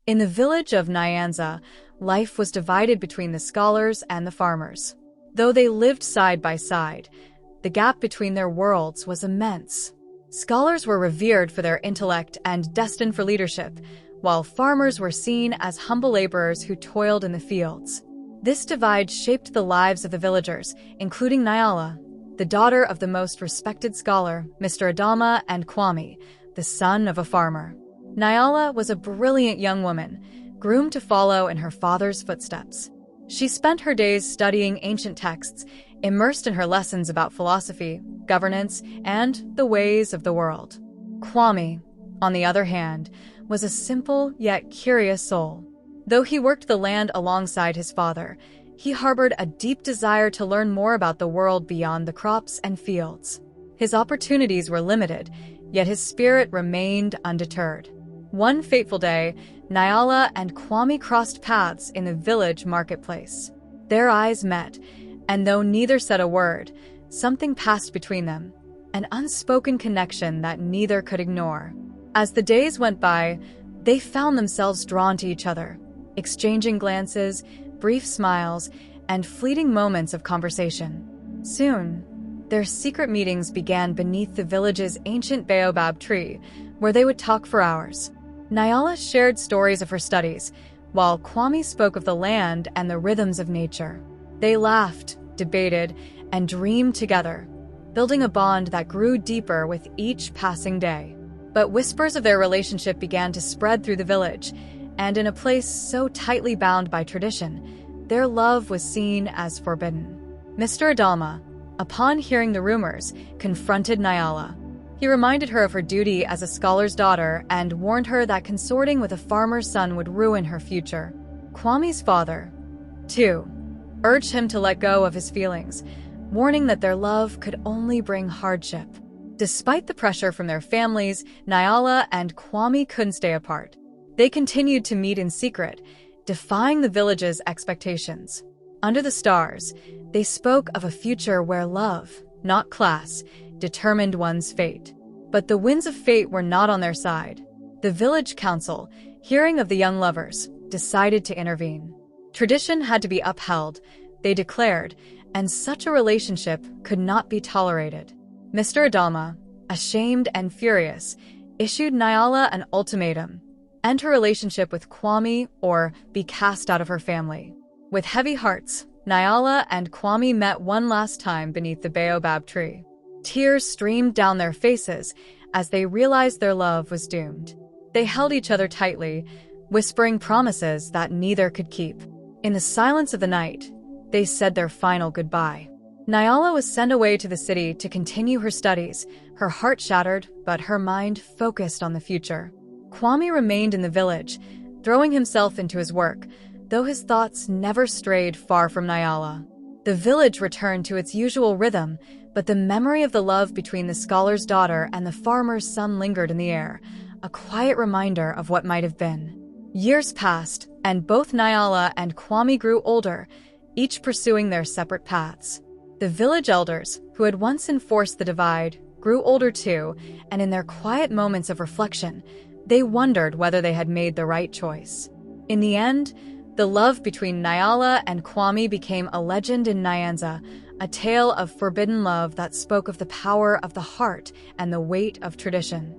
In the village of Nyanza, life was divided between the scholars and the farmers. Though they lived side by side, the gap between their worlds was immense. Scholars were revered for their intellect and destined for leadership, while farmers were seen as humble laborers who toiled in the fields. This divide shaped the lives of the villagers, including Nyala, the daughter of the most respected scholar, Mr. Adama, and Kwame, the son of a farmer. Nyala was a brilliant young woman, groomed to follow in her father's footsteps. She spent her days studying ancient texts, immersed in her lessons about philosophy, governance, and the ways of the world. Kwame, on the other hand, was a simple yet curious soul. Though he worked the land alongside his father, he harbored a deep desire to learn more about the world beyond the crops and fields. His opportunities were limited, yet his spirit remained undeterred. One fateful day, Nyala and Kwame crossed paths in the village marketplace. Their eyes met, and though neither said a word, something passed between them, an unspoken connection that neither could ignore. As the days went by, they found themselves drawn to each other, exchanging glances, brief smiles, and fleeting moments of conversation. Soon, their secret meetings began beneath the village's ancient baobab tree, where they would talk for hours. Nyala shared stories of her studies, while Kwame spoke of the land and the rhythms of nature. They laughed, debated, and dreamed together, building a bond that grew deeper with each passing day. But whispers of their relationship began to spread through the village, and in a place so tightly bound by tradition, their love was seen as forbidden. Mr. Adama, upon hearing the rumors, confronted Nyala. He reminded her of her duty as a scholar's daughter and warned her that consorting with a farmer's son would ruin her future. Kwame's father, too, urged him to let go of his feelings, warning that their love could only bring hardship. Despite the pressure from their families, Nyala and Kwame couldn't stay apart. They continued to meet in secret, defying the village's expectations. Under the stars, they spoke of a future where love, not class, determined one's fate. But the winds of fate were not on their side. The village council, hearing of the young lovers, decided to intervene. Tradition had to be upheld, they declared, and such a relationship could not be tolerated. Mr. Adama, ashamed and furious, issued Nyala an ultimatum: end her relationship with Kwame or be cast out of her family. With heavy hearts, Nyala and Kwame met one last time beneath the baobab tree. Tears streamed down their faces as they realized their love was doomed. They held each other tightly, whispering promises that neither could keep. In the silence of the night, they said their final goodbye. Nyala was sent away to the city to continue her studies, her heart shattered, but her mind focused on the future. Kwame remained in the village, throwing himself into his work, though his thoughts never strayed far from Nyala. The village returned to its usual rhythm, but the memory of the love between the scholar's daughter and the farmer's son lingered in the air, a quiet reminder of what might have been. Years passed, and both Nyala and Kwame grew older, each pursuing their separate paths. The village elders, who had once enforced the divide, grew older too, and in their quiet moments of reflection, they wondered whether they had made the right choice. In the end, the love between Nyala and Kwame became a legend in Nyanza, a tale of forbidden love that spoke of the power of the heart and the weight of tradition.